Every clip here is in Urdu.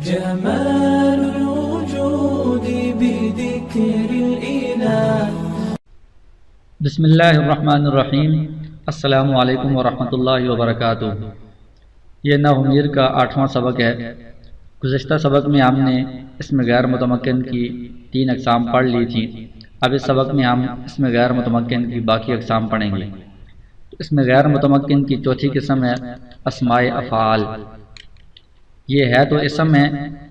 جمال الوجود بذكر الإله. بسم اللہ الرحمن الرحیم. السلام علیکم ورحمۃ اللہ وبرکاتہ. یہ نحو میر کا 8واں سبق ہے. گزشتہ سبق میں ہم نے اسم غیر متمکن کی 3 اقسام پڑھ لی تھیں. اب اس سبق میں ہم اسم غیر متمکن کی باقی اقسام پڑھیں گے. اسم غیر متمکن کی چوتھی قسم ہے اسماء افعال. یہ ہے تو اسم ہے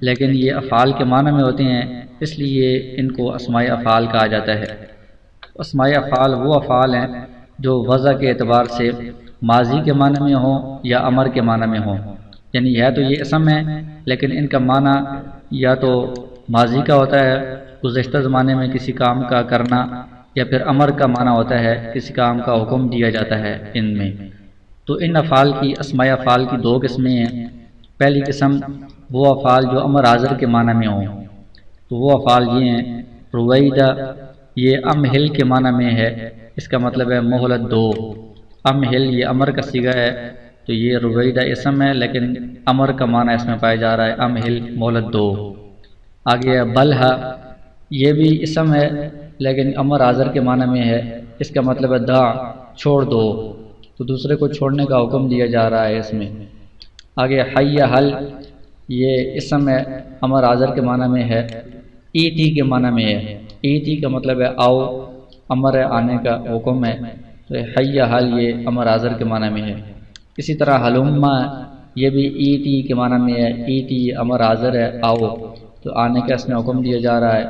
لیکن یہ افعال کے معنی میں ہوتے ہیں، اس لیے ان کو اسماء افعال کہا جاتا ہے. اسماء افعال وہ افعال ہیں جو وضع کے اعتبار سے ماضی کے معنی میں ہوں یا امر کے معنی میں ہوں. یعنی ہے تو یہ اسم ہے لیکن ان کا معنی یا تو ماضی کا ہوتا ہے، گزشتہ زمانے میں کسی کام کا کرنا، یا پھر امر کا معنی ہوتا ہے کسی کام کا حکم دیا جاتا ہے ان میں. تو ان افعال کی اسماء افعال کی 2 قسمیں ہیں. پہلی قسم وہ افعال جو امر حاضر کے معنی میں ہوں. تو وہ افعال یہ ہیں: رویدہ، یہ امہل کے معنی میں ہے، اس کا مطلب ہے مہلت دو. امہل یہ امر کا صیغہ ہے، تو یہ رویدہ اسم ہے لیکن امر کا معنی اس میں پایا جا رہا ہے امہل مہلت دو. آگے بلہا، یہ بھی اسم ہے لیکن امر حاضر کے معنی میں ہے، اس کا مطلب ہے دع، چھوڑ دو. تو دوسرے کو چھوڑنے کا حکم دیا جا رہا ہے اس میں. آگے حی حل، یہ اسم ہے، امر حاضر کے معنی میں ہے، ایتی کے معنی میں ہے. ایتی کا مطلب ہے آؤ، امر آنے کا حکم ہے. تو حی حل یہ امر حاضر کے معنی میں ہے. اسی طرح حلما، یہ بھی ایتی کے معنی میں ہے. ایتی امر حاضر ہے، آؤ، تو آنے کا اس میں حکم دیا جا رہا ہے.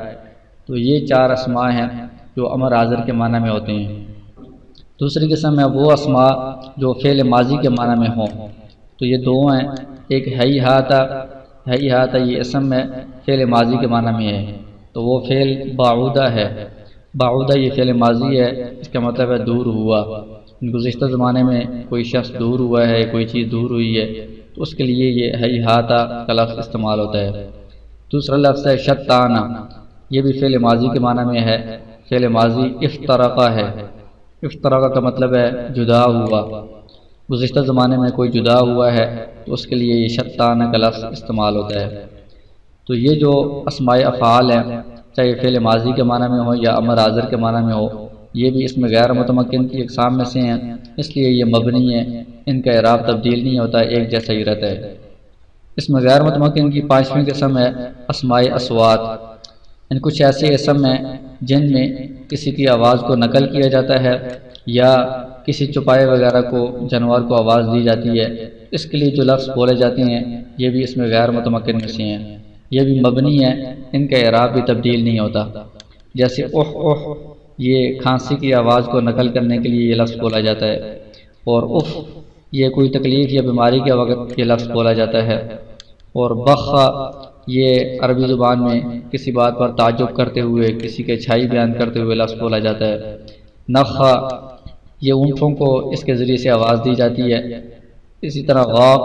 تو یہ 4 اسماء ہیں جو امر حاضر کے معنی میں ہوتے ہیں. دوسری قسم ہے وہ اسماء جو فعل ماضی کے معنی میں ہوں. تو یہ 2 ہیں. ایک ہی ہاتا، ہی ہاتا یہ اسم ہے، فعل ماضی کے معنی میں ہے. تو وہ فعل بعودہ ہے. بعودہ یہ فعل ماضی ہے، اس کا مطلب ہے دور ہوا. گزشتہ زمانے میں کوئی شخص دور ہوا ہے، کوئی چیز دور ہوئی ہے، تو اس کے لیے یہ ہی ہاتا کا لفظ استعمال ہوتا ہے. دوسرا لفظ ہے شتانا، یہ بھی فعل ماضی کے معنی میں ہے. فعل ماضی افترقہ ہے. افترقہ کا مطلب ہے جدا ہوا. گزشتہ زمانے میں کوئی جدا ہوا ہے تو اس کے لیے یہ شتانا کا لفظ استعمال ہوتا ہے. تو یہ جو اسماء افعال ہیں، چاہے فعل ماضی کے معنی میں ہو یا امر حاضر کے معنی میں ہو، یہ بھی اسم غیر متمکن کی اقسام میں سے ہیں، اس لیے یہ مبنی ہے، ان کا اعراب تبدیل نہیں ہوتا، ایک جیسا ہی رہتا ہے. اسم غیر متمکن کی 5ویں قسم ہے اسماء اصوات. ان کچھ ایسے اسم ہیں جن میں کسی کی آواز کو نقل کیا جاتا ہے یا کسی چوپائے وغیرہ کو، جانور کو آواز دی جاتی ہے، اس کے لیے جو لفظ بولے جاتے ہیں یہ بھی اسم غیر متمکن میں سے ہیں. یہ بھی مبنی ہے، ان کا اعراب بھی تبدیل نہیں ہوتا. جیسے اوہ اوہ، یہ کھانسی کی آواز کو نقل کرنے کے لیے یہ لفظ بولا جاتا ہے. اور اف، یہ کوئی تکلیف یا بیماری کے وقت یہ لفظ بولا جاتا ہے. اور بخا، یہ عربی زبان میں کسی بات پر تعجب کرتے ہوئے، کسی کے اچھائی بیان کرتے ہوئے لفظ بولا جاتا ہے. نخا، یہ اونٹوں کو اس کے ذریعے سے آواز دی جاتی ہے. اسی طرح غاق،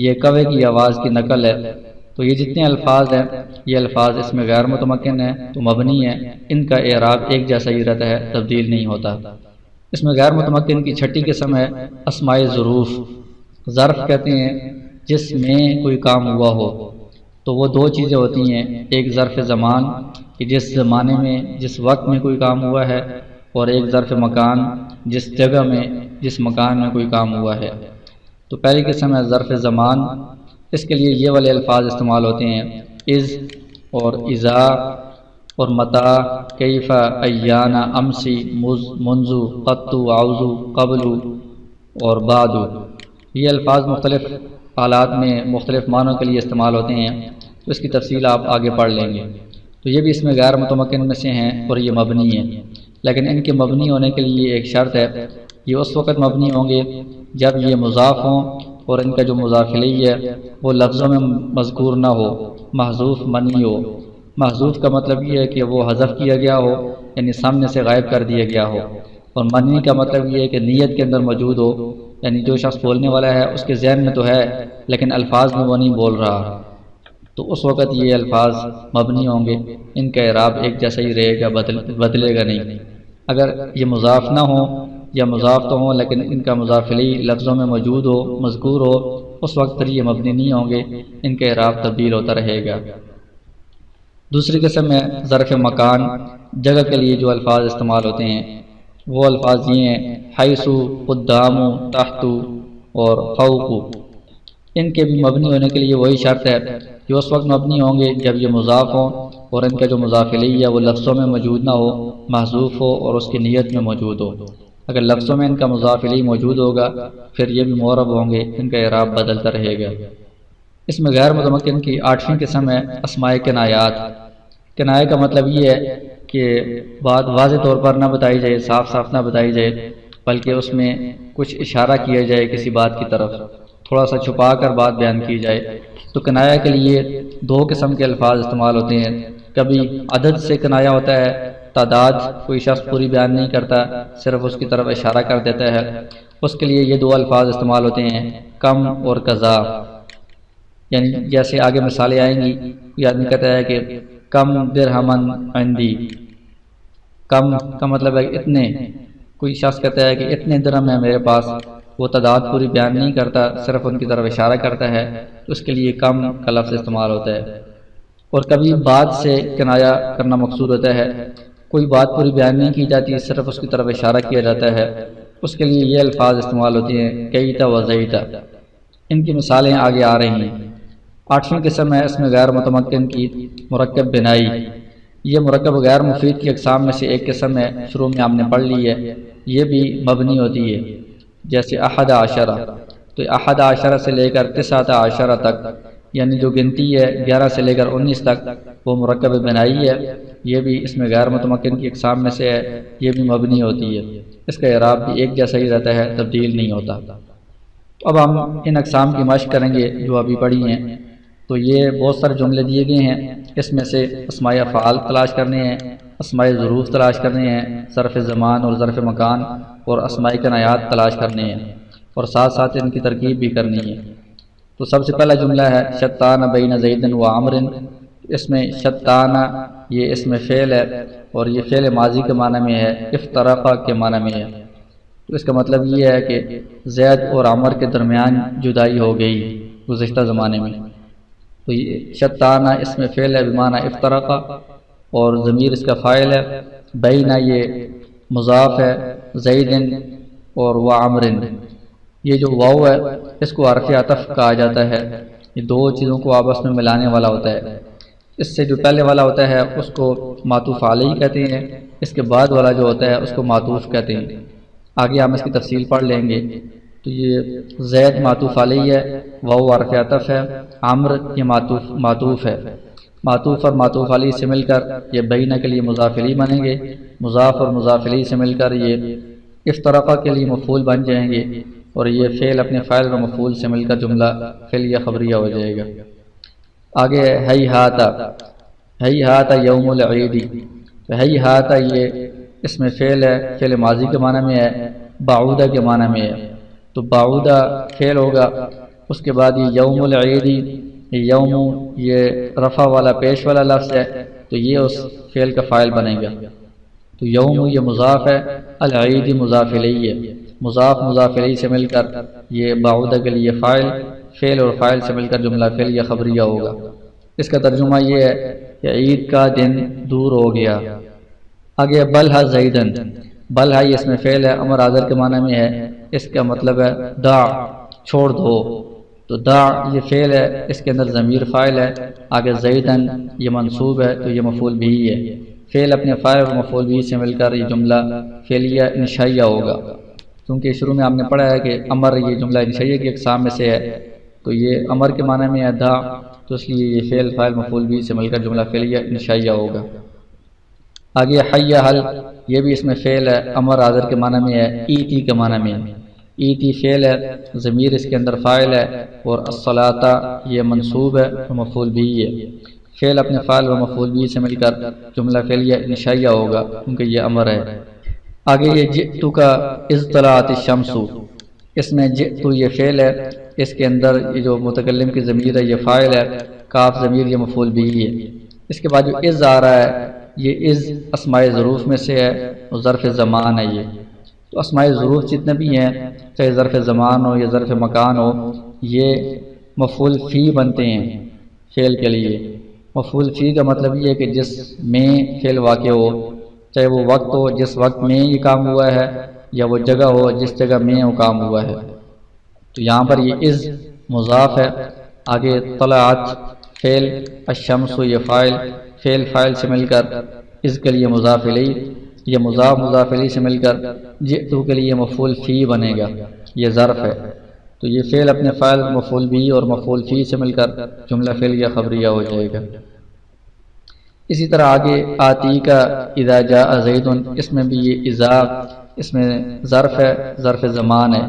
یہ کوے کی آواز کی نقل ہے. تو یہ جتنے الفاظ ہیں یہ الفاظ اس میں غیر متمکن ہیں تو مبنی ہیں، ان کا اعراب ایک جیسا ہی رہتا ہے، تبدیل نہیں ہوتا. اس میں غیر متمکن کی 6ٹھی قسم ہے اسماء ظروف. ظرف کہتے ہیں جس میں کوئی کام ہوا ہو. تو وہ 2 چیزیں ہوتی ہیں، ایک ظرف زمان کہ جس زمانے میں جس وقت میں کوئی کام ہوا ہے، اور ایک ظرف مکان جس جگہ میں جس مکان میں کوئی کام ہوا ہے. تو پہلی قسم ہے ظرف زمان. اس کے لیے یہ والے الفاظ استعمال ہوتے ہیں: از اور اذا اور متا، کیف، ایانا، امسی، مز، منذ، قط، اعوذ، قبل اور بعد. یہ الفاظ مختلف حالات میں مختلف معنوں کے لیے استعمال ہوتے ہیں، تو اس کی تفصیل آپ آگے پڑھ لیں گے. تو یہ بھی اس میں غیر متمکن میں سے ہیں اور یہ مبنی ہیں، لیکن ان کے مبنی ہونے کے لیے ایک شرط ہے، یہ اس وقت مبنی ہوں گے جب یہ مضاف ہوں اور ان کا جو مضاف الیہ ہے وہ لفظوں میں مذکور نہ ہو، محذوف منی ہو. محذوف کا مطلب یہ ہے کہ وہ حذف کیا گیا ہو، یعنی سامنے سے غائب کر دیا گیا ہو. اور منی کا مطلب یہ ہے کہ نیت کے اندر موجود ہو، یعنی جو شخص بولنے والا ہے اس کے ذہن میں تو ہے لیکن الفاظ میں وہ نہیں بول رہا، تو اس وقت یہ الفاظ مبنی ہوں گے، ان کا اعراب ایک جیسا ہی رہے گا، بدلے گا نہیں. اگر یہ مضاف نہ ہو یا مضاف تو ہوں لیکن ان کا مضاف الیہ لفظوں میں موجود ہو، مذکور ہو، اس وقت پھر یہ مبنی نہیں ہوں گے، ان کا اعراب تبدیل ہوتا رہے گا۔ دوسری قسم ہے ظرف مکان، جگہ کے لیے جو الفاظ استعمال ہوتے ہیں وہ الفاظ یہ ہیں حیث، قدام، تحت اور فوق۔ ان کے بھی مبنی ہونے کے لیے وہی شرط ہے کہ اس وقت مبنی ہوں گے جب یہ مضاف ہوں اور ان کا جو مضاف الیہ ہے وہ لفظوں میں موجود نہ ہو، محذوف ہو اور اس کی نیت میں موجود ہو۔ اگر لفظوں میں ان کا مضاف الیہ موجود ہوگا پھر یہ بھی معرب ہوں گے، ان کا اعراب بدلتا رہے گا۔ اس میں غیر متمکن کی 8ویں قسم ہے اسماء کنایات۔ کنایہ کا مطلب یہ ہے کہ بات واضح طور پر نہ بتائی جائے، صاف صاف نہ بتائی جائے، بلکہ اس میں کچھ اشارہ کیا جائے کسی بات کی طرف، تھوڑا سا چھپا کر بات بیان کی جائے۔ تو کنایہ کے لیے 2 قسم کے الفاظ استعمال ہوتے ہیں۔ کبھی عدد سے کنایہ ہوتا ہے، تعداد کوئی شخص پوری بیان نہیں کرتا، صرف اس کی طرف اشارہ کر دیتا ہے، اس کے لیے یہ 2 الفاظ استعمال ہوتے ہیں، کم اور قضا۔ یعنی جیسے آگے مثالیں آئیں گی، یہ آدمی کہتا ہے کہ کم درہمن عندی، کم کا مطلب ہے اتنے، کوئی شخص کہتا ہے کہ اتنے درہم ہے میرے پاس، وہ تعداد پوری بیان نہیں کرتا، صرف ان کی طرف اشارہ کرتا ہے، تو اس کے لیے کم کا لفظ استعمال ہوتا ہے۔ اور کبھی بات سے کنایہ کرنا مقصود ہوتا ہے، کوئی بات پوری بیان نہیں کی جاتی، صرف اس کی طرف اشارہ کیا جاتا ہے، اس کے لیے یہ الفاظ استعمال ہوتے ہیں کیتا و زیتا۔ ان کی مثالیں آگے آ رہی ہیں۔ 8ویں قسم ہے اس میں غیر متمکن کی مرکب بنائی۔ یہ مرکب غیر مفید کی اقسام میں سے ایک قسم ہے، شروع میں آپ نے پڑھ لی ہے، یہ بھی مبنی ہوتی ہے۔ جیسے احد عشرہ، تو احد عشرہ سے لے کر 19 عشرہ تک، یعنی جو گنتی ہے 11 سے لے کر 19 تک، وہ مرکب بنائی ہے، یہ بھی اس میں غیر متمکن کی اقسام میں سے ہے، یہ بھی مبنی ہوتی ہے، اس کا اعراب بھی ایک جیسا ہی رہتا ہے، تبدیل نہیں ہوتا۔ تو اب ہم ان اقسام کی مشق کریں گے جو ابھی پڑھی ہیں۔ تو یہ بہت سارے جملے دیے گئے ہیں، اس میں سے اسماء افعال تلاش کرنے ہیں، اسماء ظروف تلاش کرنے ہیں، ظرف زمان اور ظرف مکان اور اسماء کنایات تلاش کرنے ہیں، اور ساتھ ساتھ ان کی ترکیب بھی کرنی ہے۔ تو سب سے پہلا جملہ ہے شتان بین زید و عمر۔ اس میں شتان یہ اس میں فعل ہے اور یہ فعل ماضی کے معنی میں ہے، افترقہ کے معنی میں ہے۔ تو اس کا مطلب یہ ہے کہ زید اور عمر کے درمیان جدائی ہو گئی گزشتہ زمانے میں۔ تو یہ شتانہ اس میں فعل ہے بمعنی افترقہ، اور ضمیر اس کا فاعل ہے، بینہ یہ مضاف ہے، زیدن اور وعمرن، یہ جو واو ہے اس کو حرف عطف کہا جاتا ہے، یہ 2 چیزوں کو آپس میں ملانے والا ہوتا ہے۔ اس سے جو پہلے والا ہوتا ہے اس کو معطوف علیہ کہتے ہیں، اس کے بعد والا جو ہوتا ہے اس کو معطوف کہتے ہیں۔ آگے ہم اس کی تفصیل پڑھ لیں گے۔ تو یہ زید معطوف علیہ ہے، واو حرف عطف ہے، عمر یہ معطوف ہے، معطوف اور معطوف علیہ سے مل کر یہ بینہ کے لیے مضاف الیہ بنیں گے، مضاف اور مضاف الیہ سے مل کر یہ افترقہ کے لیے مفعول بن جائیں گے، اور یہ فعل اپنے فاعل و مفعول سے مل کر جملہ فعلیہ خبریہ ہو جائے گا۔ آگے ہیہات یوم العید، تو ہیہات یہ اس میں فعل ہے، فعل ماضی کے معنی میں ہے، بعودہ کے معنی میں ہے، تو بعودہ فعل ہوگا، اس کے بعد یہ یوم العید، یوم یہ رفع والا پیش والا لفظ ہے، تو یہ اس فعل کا فاعل بنے گا۔ تو یوم یہ مضاف ہے، العید مضاف الیہ ہے، مضاف مضاف الیہ سے مل کر یہ بعودہ کے لیے فاعل، فعل اور فاعل سے مل کر جملہ فعلیہ خبریہ ہوگا۔ اس کا ترجمہ یہ ہے کہ عید کا دن دور ہو گیا۔ آگے بلھا زیدن، بلھا یہ اس میں فعل ہے، امر حاضر کے معنی میں ہے، اس کا مطلب ہے دع چھوڑ دو، تو دع یہ فعل ہے، اس کے اندر ضمیر فاعل ہے، آگے زیدن یہ منصوب ہے تو یہ مفعول بھی ہے، فعل اپنے فاعل اور مفعول بھی سے مل کر یہ جملہ فعلیہ انشائیہ ہوگا، کیونکہ شروع میں آپ نے پڑھا ہے کہ امر یہ جملہ انشائیہ کی اقسام میں سے ہے، تو یہ امر کے معنی میں ہے دع، تو اس لیے یہ فعل فاعل مفعول بھی سے مل کر جملہ فعلیہ انشائیہ ہوگا۔ آگے حی حل، یہ بھی اس میں فعل ہے، امر حاضر کے معنی میں ہے، ایتی کے معنی میں ہے، ایتی فعل ہے، ضمیر اس کے اندر فاعل ہے، اور الصلاۃ یہ منصوب ہے اور مفعول بھی ہے، فعل اپنے فاعل و مفعول بھی سے مل کر جملہ فعلیہ انشائیہ ہوگا کیونکہ یہ امر ہے۔ آگے یہ جئتو کا اذ طلعت الشمس، اس میں جئتو یہ فعل ہے، اس کے اندر یہ جو متکلم کی ضمیر ہے یہ فاعل ہے، کاف ضمیر یہ مفعول بھی ہے، اس کے بعد جو اذ آ رہا ہے یہ اذ اسماء ظروف میں سے ہے اور ظرف زمان ہے یہ، تو اسماء ظروف جتنے بھی ہیں چاہے ظرف زمان ہو یا ظرف مکان ہو، یہ مفعول فی بنتے ہیں فعل کے لیے۔ مفعول فی کا مطلب یہ ہے کہ جس میں فعل واقع ہو، چاہے وہ وقت ہو جس وقت میں یہ کام ہوا ہے، یا وہ جگہ ہو جس جگہ میں وہ کام ہوا ہے۔ تو یہاں پر یہ از مضاف ہے، آگے طلعت فعل، الشمس یہ فاعل، فعل فاعل سے مل کر اس کے لیے مضاف الیہ، یہ مضاف مضاف الیہ سے مل کر جئتو کے لیے مفعول فی بنے گا، یہ ظرف ہے۔ تو یہ فعل اپنے فاعل مفعول بھی اور مفعول فی سے مل کر جملہ فعل یا خبریہ ہو جائے گا۔ اسی طرح آگے آتی کا اذا جاء زید، اس میں بھی یہ اذا، اس میں ظرف ہے، ظرف زمان ہے،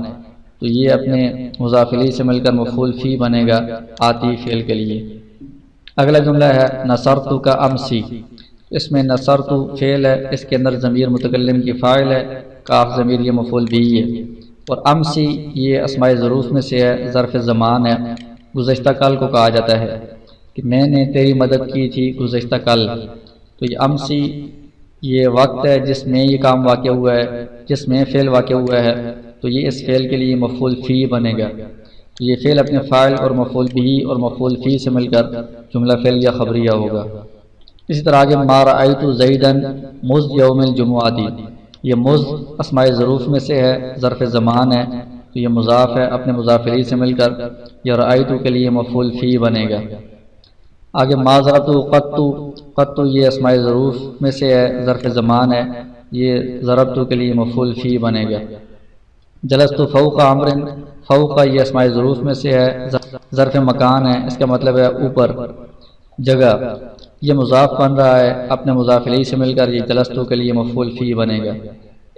تو یہ اپنے مضاف الیہ سے مل کر مفعول فی بنے گا آتی فعل کے لیے۔ اگلا جملہ ہے نصرت کا امسی، اس میں نصرت فعل ہے، اس کے اندر ضمیر متکلم کی فاعل ہے، کاف ضمیر یہ مفعول بھی ہے، اور امسی یہ اسماء ظروف میں سے ہے، ظرف زمان ہے، گزشتہ کل کو کہا جاتا ہے کہ میں نے تیری مدد کی تھی گزشتہ کل۔ تو یہ امسی یہ وقت ہے جس میں یہ کام واقع ہوا ہے، جس میں فعل واقع ہوا ہے، تو یہ اس فعل کے لیے مفعول فی بنے گا۔ تو یہ فعل اپنے فاعل اور مفعول بھی اور مفعول فی سے مل کر جملہ فعل یا خبریہ ہوگا۔ اسی طرح آگے ما رأیت زیدا مذ یوم الجمعۃ، یہ مذ اسماء ظروف میں سے ہے، ظرف زمان ہے، تو یہ مضاف ہے، اپنے مضاف الیہ سے مل کر یہ رأیت کے لیے مفعول فی بنے گا۔ آگے ما ضربت قط، قط یہ اسماء ظروف میں سے ہے، ظرف زمان ہے، یہ ضربت کے لیے مفعول فی بنے گا۔ جلست فوق عمر، فوق یہ اسماء ظروف میں سے ہے، ظرف مکان ہے، اس کا مطلب ہے اوپر، جگہ، یہ مضاف بن رہا ہے، اپنے مضاف الیہ سے مل کر یہ جلست کے لیے مفعول فی بنے گا۔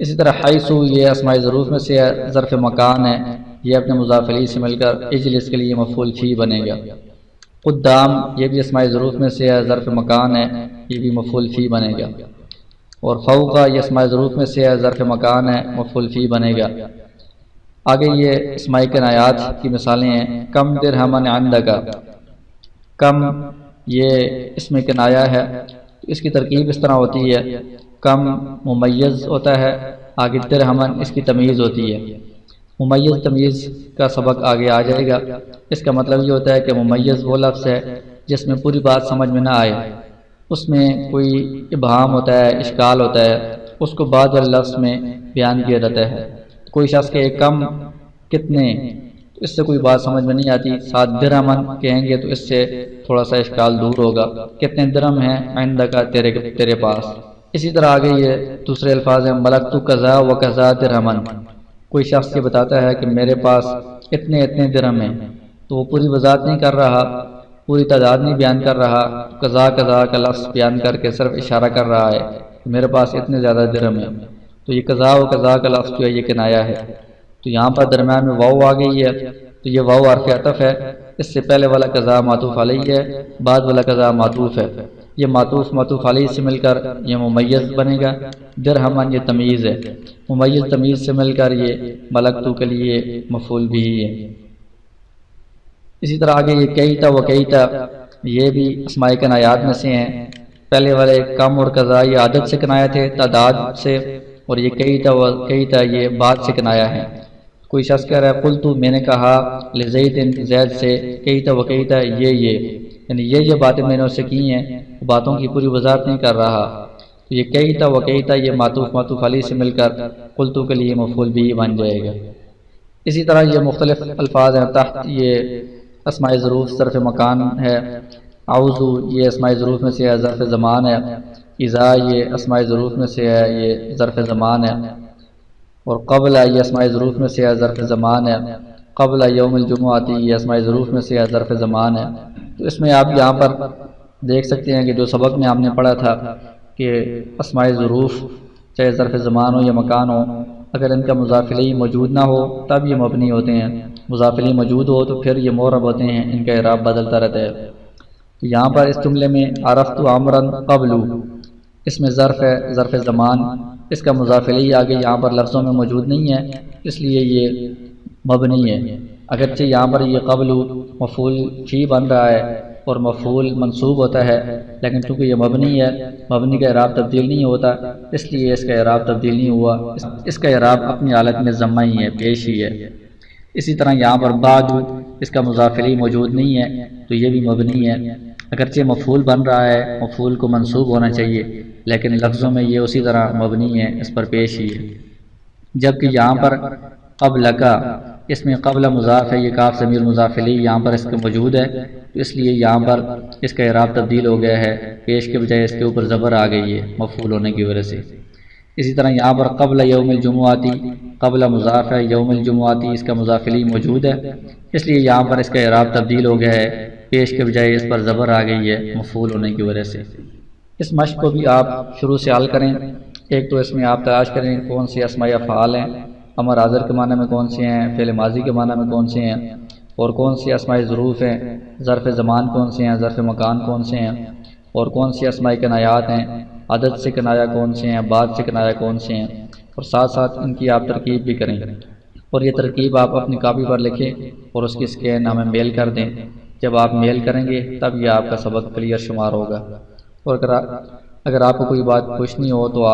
اسی طرح حیث یہ اسماء ظروف میں سے ہے، ظرف مکان ہے، یہ اپنے مضاف الیہ سے مل کر اجلس کے لیے مفعول فی بنے گا۔ قدام یہ بھی اسماء ظروف میں سے ہے، ظرف مکان ہے، یہ بھی مفعول فی بنے گا۔ اور فوق یہ اسماء ظروف میں سے ہے، ظرف مکان ہے، مفعول فی بنے گا۔ آگے یہ اسماء کنایات کی مثالیں ہیں، کم درہمن عندک، کم یہ اس میں کنایا ہے، اس کی ترکیب اس طرح ہوتی ہے، کم ممیز ہوتا ہے، آگے درہمن اس کی تمیز ہوتی ہے۔ ممیز تمیز کا سبق آگے آ جائے گا، اس کا مطلب یہ ہوتا ہے کہ ممیز وہ لفظ ہے جس میں پوری بات سمجھ میں نہ آئے، اس میں کوئی ابہام ہوتا ہے، اشکال ہوتا ہے، اس کو بعد والے لفظ میں بیان کیا جاتا ہے۔ کوئی شخص کہ کم کتنے، تو اس سے کوئی بات سمجھ میں نہیں آتی، ساتھ درہمن کہیں گے تو اس سے تھوڑا سا اشکال دور ہوگا، کتنے درہم ہیں عندک تیرے پاس۔ اسی طرح آگے یہ دوسرے الفاظ ہیں ملکت کذا و کذا درہمن، کوئی شخص یہ بتاتا ہے کہ میرے پاس اتنے درہم ہیں، تو وہ پوری وضاحت نہیں کر رہا، پوری تعداد نہیں بیان کر رہا، قضا قضا کا لفظ بیان کر کے صرف اشارہ کر رہا ہے کہ میرے پاس اتنے زیادہ درہم ہیں، تو یہ قضا و قضا کا لفظ جو ہے یہ کنایا ہے۔ تو یہاں پر درمیان میں واو آ گئی ہے، تو یہ واو حرف عطف ہے، اس سے پہلے والا قضا معطوف علیہ ہے، بعد والا قضا معطوف ہے، یہ معطوف معطوف علیہ سے مل کر یہ ممیز بنے گا۔ درہمن یہ تمیز ہے، ممیز تمیز سے مل کر یہ ملکتو کے لیے مفعول بھی ہے۔ اسی طرح آگے یہ کیتا و کیتا، یہ بھی اسماء کنایات میں سے ہیں، پہلے والے کم اور قضا یہ عادت سے کنایا تھے، تعداد سے، اور یہ کیتا و کیتا یہ بعد سے کنایا ہے۔ کوئی شخص کہہ رہا ہے قلتو میں نے کہا لزید زید سے کیتا و کیتا یہ یعنی یہ باتیں میں نے اس سے کی ہیں، باتوں کی پوری وضاحت نہیں کر رہا، تو یہ کیتا و کیتا یہ معطوف معطوف علیہ سے مل کر قلتو کے لیے مفعول بھی بن جائے گا۔ اسی طرح یہ مختلف الفاظ ہیں، تحت یہ اسماء ظروف ظرف مکان ہے، اعوذ یہ اسماء ظروف میں سے ہے، ظرف زمان ہے، اذا یہ اسماء ظروف میں سے ہے، یہ ظرف زمان ہے، اور قبل یہ اسماء ظروف میں سے ہے، ظرف زمان ہے، قبل یوم الجمعۃ یہ اسماء ظروف میں سے ہے، ظرف زمان ہے۔ تو اس میں آپ یہاں پر دیکھ سکتے ہیں کہ جو سبق میں ہم نے پڑھا تھا کہ اسماء ظروف چاہے ظرف زمان ہو یا مکان ہو، اگر ان کا مضاف الیہ موجود نہ ہو تب یہ مبنی ہوتے ہیں، مضاف الیہ موجود ہو تو پھر یہ معرب ہوتے ہیں، ان کا اعراب بدلتا رہتا ہے۔ تو یہاں پر اس جملے میں عرفت عمرا قبل، اس میں ظرف ہے، ظرف زمان، اس کا مضاف الیہ آگے یہاں پر لفظوں میں موجود نہیں ہے، اس لیے یہ مبنی ہے، اگرچہ یہاں پر یہ قبل مفعول فی بن رہا ہے اور مفعول منصوب ہوتا ہے، لیکن چونکہ یہ مبنی ہے، مبنی کا اعراب تبدیل نہیں ہوتا، اس لیے اس کا اعراب تبدیل نہیں ہوا، اس کا اعراب اپنی حالت میں ضمہ ہی ہے، پیش ہی ہے۔ اسی طرح یہاں پر بعد اس کا مضاف الیہ موجود نہیں ہے تو یہ بھی مبنی ہے۔ اگرچہ مفعول بن رہا ہے، مفعول کو منصوب ہونا چاہیے، لیکن لفظوں میں یہ اسی طرح مبنی ہے، اس پر پیش ہی ہے۔ جبکہ یہاں پر قبل کا، اس میں قبل مضاف ہے، یہ کاف ضمیر مضاف الیہ یہاں پر اس کے موجود ہے، تو اس لیے یہاں پر اس کا اعراب تبدیل ہو گیا ہے، پیش کے بجائے اس کے اوپر زبر آ گئی ہے مفعول ہونے کی وجہ سے۔ اسی طرح یہاں پر قبل یوم الجمعاتی، قبل مضاف ہے، یوم الجمعاتی اس کا مضاف الیہ موجود ہے، اس لیے یہاں پر اس کا اعراب تبدیل ہو گیا ہے، پیش کے بجائے اس پر زبر آ گئی ہے مفعول ہونے کی وجہ سے۔ اس مشق کو بھی آپ شروع سے حل کریں۔ ایک تو اس میں آپ تلاش کریں کون سی اسماء افعال ہیں، امر حاضر کے معنی میں کون سے ہیں، فعل ماضی کے معنی میں کون سے ہیں، اور کون سی اسماء ظروف ہیں، ظرف زمان کون سے ہیں، ظرف مکان کون سے ہیں، اور کون سی اسماء کنایات ہیں، عدد سے کنایہ کون سے ہیں، بعد سے کنایہ کون سے ہیں، اور ساتھ ساتھ ان کی آپ ترکیب بھی کریں، اور یہ ترکیب آپ اپنی کاپی پر لکھیں اور اس کی اسکین ہمیں میل کر دیں۔ جب آپ میل کریں گے تب یہ آپ کا سبق کلیئر شمار ہوگا۔ اور اگر آپ کو کوئی بات پوچھنی ہو تو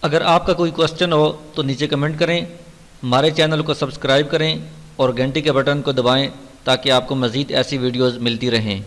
اگر آپ کا کوئی کوسچن ہو تو نیچے کمنٹ کریں، ہمارے چینل کو سبسکرائب کریں اور گھنٹی کے بٹن کو دبائیں تاکہ آپ کو مزید ایسی ویڈیوز ملتی رہیں۔